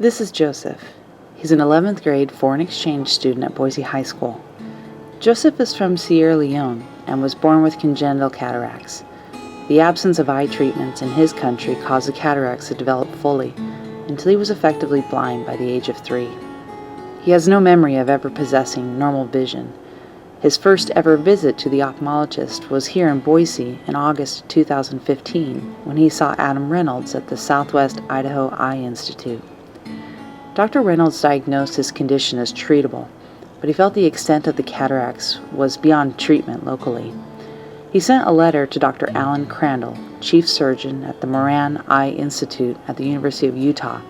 This is Joseph. He's an 11th grade foreign exchange student at Boise High School. Joseph is from Sierra Leone and was born with congenital cataracts. The absence of eye treatments in his country caused the cataracts to develop fully until he was effectively blind by the age of 3. He has no memory of ever possessing normal vision. His first ever visit to the ophthalmologist was here in Boise in August 2015 when he saw Adam Reynolds at the Southwest Idaho Eye Institute. Dr. Reynolds diagnosed his condition as treatable, but he felt the extent of the cataracts was beyond treatment locally. He sent a letter to Dr. Alan Crandall, chief surgeon at the Moran Eye Institute at the University of Utah,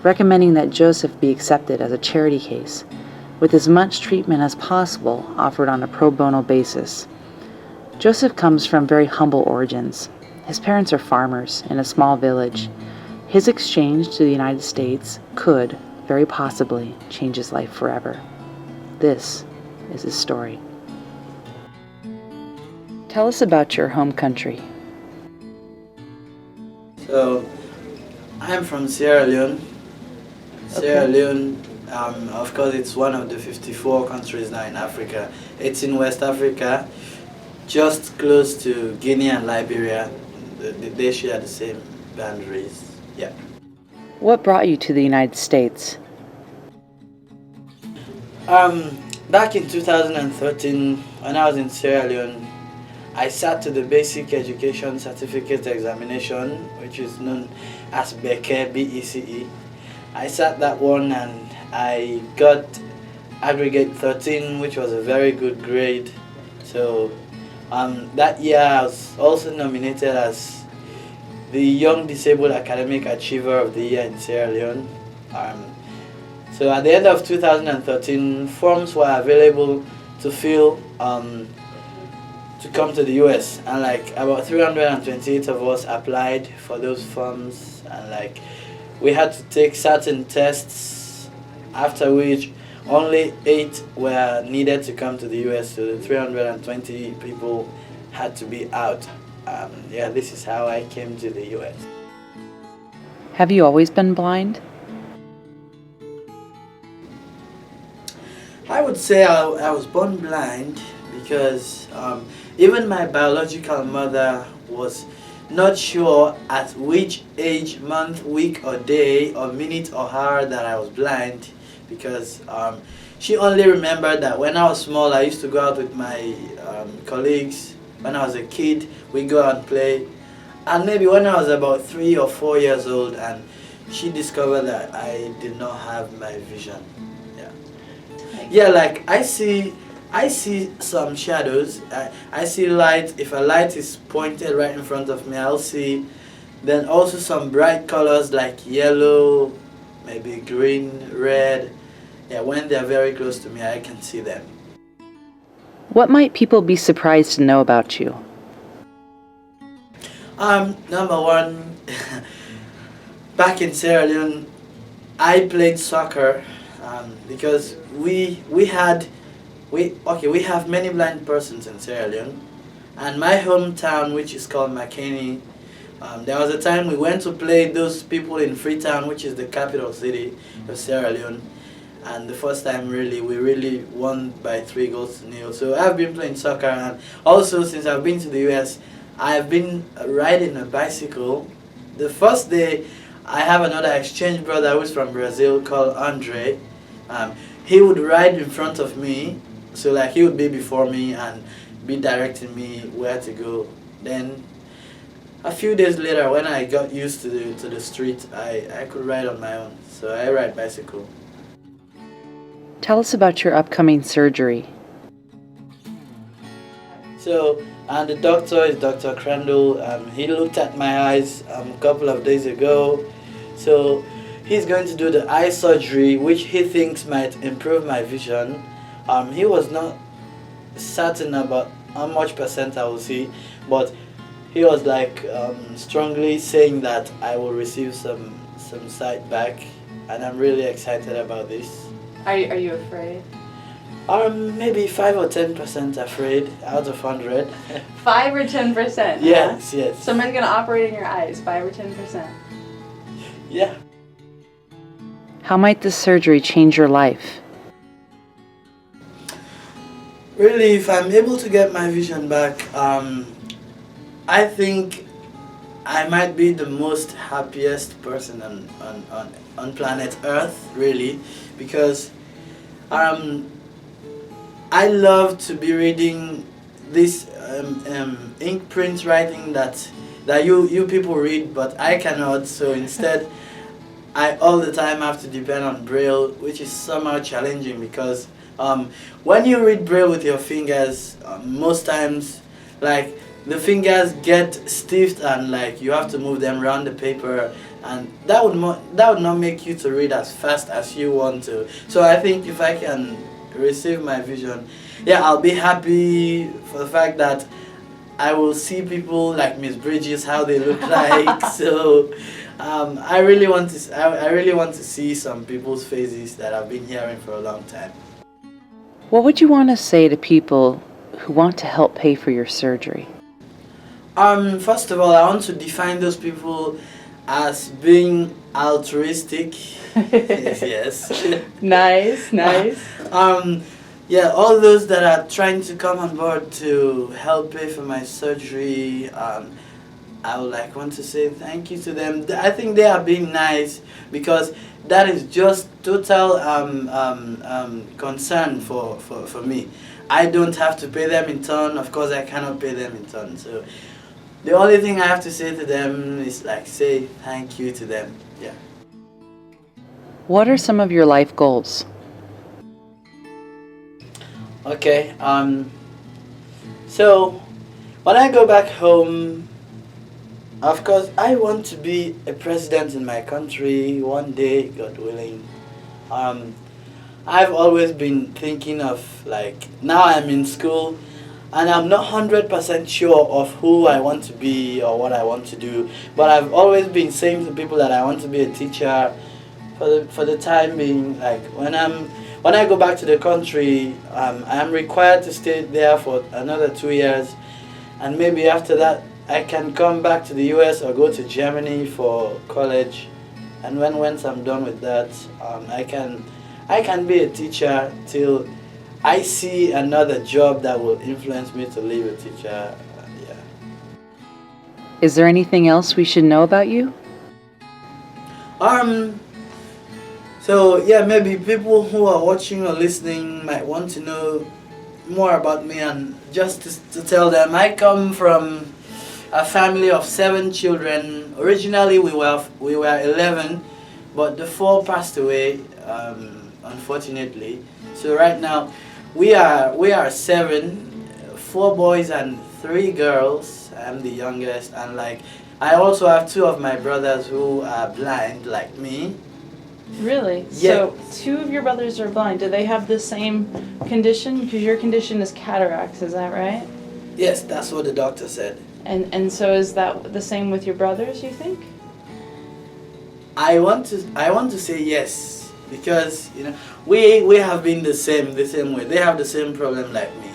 recommending that Joseph be accepted as a charity case, with as much treatment as possible offered on a pro bono basis. Joseph comes from very humble origins. His parents are farmers in a small village. His exchange to the United States could, very possibly, change his life forever. This is his story. Tell us about your home country. So, I'm from Sierra Leone. Sierra Leone, of course, it's one of the 54 countries now in Africa. It's in West Africa, just close to Guinea and Liberia. They share the same boundaries. Yeah. What brought you to the United States? Back in 2013, when I was in Sierra Leone, I sat to the Basic Education Certificate Examination, which is known as BECE, B-E-C-E. I sat that one and I got aggregate 13, which was a very good grade. So that year I was also nominated as the Young Disabled Academic Achiever of the Year in Sierra Leone. So at the end of 2013, forms were available to fill to come to the US, and like about 328 of us applied for those forms, and like we had to take certain tests, after which only 8 were needed to come to the US, so the 320 people had to be out. This is how I came to the US. Have you always been blind? I would say I was born blind because even my biological mother was not sure at which age, month, week or day or minute or hour that I was blind, because she only remembered that when I was small I used to go out with my colleagues. When I was a kid, we go out and play, and maybe when I was about 3 or 4 years old, and she discovered that I did not have my vision. Like I see some shadows. I see light. If a light is pointed right in front of me, I'll see. Then also some bright colors like yellow, maybe green, red. When they're very close to me, I can see them. What might people be surprised to know about you? Number one, back in Sierra Leone, I played soccer because we have many blind persons in Sierra Leone, and my hometown, which is called Makeni, there was a time we went to play those people in Freetown, which is the capital city of Sierra Leone. And the first time we really won by 3-0. So I've been playing soccer, and also since I've been to the US, I've been riding a bicycle. The first day, I have another exchange brother who's from Brazil called Andre. He would ride in front of me, so like he would be before me and be directing me where to go. Then a few days later, when I got used to the street, I could ride on my own. So I ride bicycle. Tell us about your upcoming surgery. So, the doctor is Dr. Crandall. He looked at my eyes a couple of days ago. So, he's going to do the eye surgery, which he thinks might improve my vision. He was not certain about how much percent I will see, but he was like strongly saying that I will receive some sight back, and I'm really excited about this. Are you afraid? Maybe 5 or 10% afraid out of 100. 5 or 10%? Yes. Someone's gonna operate in your eyes, 5 or 10%. Yeah. How might this surgery change your life? Really, if I'm able to get my vision back, I think I might be the most happiest person on planet Earth, really, because I love to be reading this ink print writing that you people read, but I cannot. So instead, I all the time have to depend on Braille, which is somehow challenging because when you read Braille with your fingers, most times, like, the fingers get stiff and like you have to move them around the paper, and that would not make you to read as fast as you want to. So I think if I can receive my vision, yeah, I'll be happy for the fact that I will see people like Miss Bridges, how they look like. So I really want to I really want to see some people's faces that I've been hearing for a long time. What would you want to say to people who want to help pay for your surgery? First of all, I want to define those people as being altruistic. Yes. Nice. Yeah, all those that are trying to come on board to help pay for my surgery, I would want to say thank you to them. I think they are being nice because that is just total concern for me. I don't have to pay them in turn. Of course, I cannot pay them in turn. So the only thing I have to say to them is say thank you to them. Yeah. What are some of your life goals? Okay. So when I go back home, of course, I want to be a president in my country one day, God willing. I've always been thinking of now I'm in school and I'm not 100% sure of who I want to be or what I want to do, but I've always been saying to people that I want to be a teacher for the time being. When I go back to the country, I am required to stay there for another 2 years, and maybe after that I can come back to the US or go to Germany for college, and once I'm done with that, I can be a teacher till I see another job that will influence me to leave a teacher. Yeah. Is there anything else we should know about you? So yeah, maybe people who are watching or listening might want to know more about me, and just to tell them, I come from a family of 7 children. Originally we were 11, but the 4 passed away, unfortunately. So right now we are 7, 4 boys and 3 girls. I'm the youngest, and I also have 2 of my brothers who are blind like me. Really? Yeah. So 2 of your brothers are blind. Do they have the same condition? Because your condition is cataracts, is that right? Yes, that's what the doctor said. And so is that the same with your brothers, you think? I want to say yes, because we have been the same way. They have the same problem like me.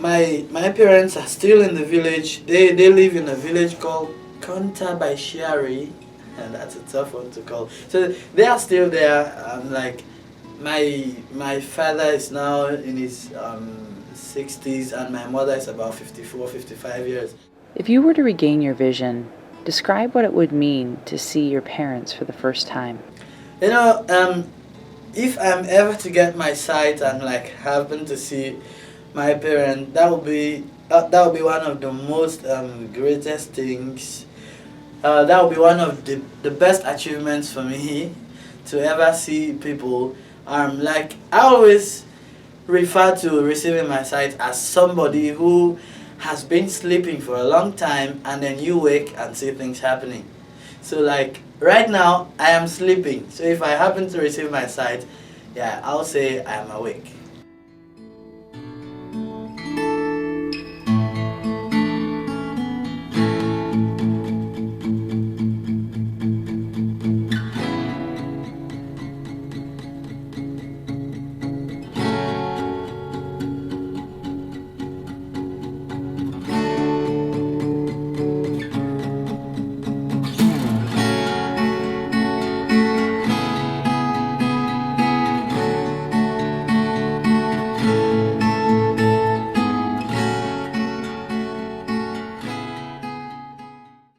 My parents are still in the village. They live in a village called Konta by Shari, and that's a tough one to call. So they are still there. My father is now in his 60s, and my mother is about 54, 55 years. If you were to regain your vision, describe what it would mean to see your parents for the first time. If I'm ever to get my sight and happen to see my parents, that would be one of the most greatest things. That would be one of the best achievements for me, to ever see people. I always refer to receiving my sight as somebody who has been sleeping for a long time, and then you wake and see things happening. So right now I am sleeping. So if I happen to receive my sight, yeah, I'll say I am awake.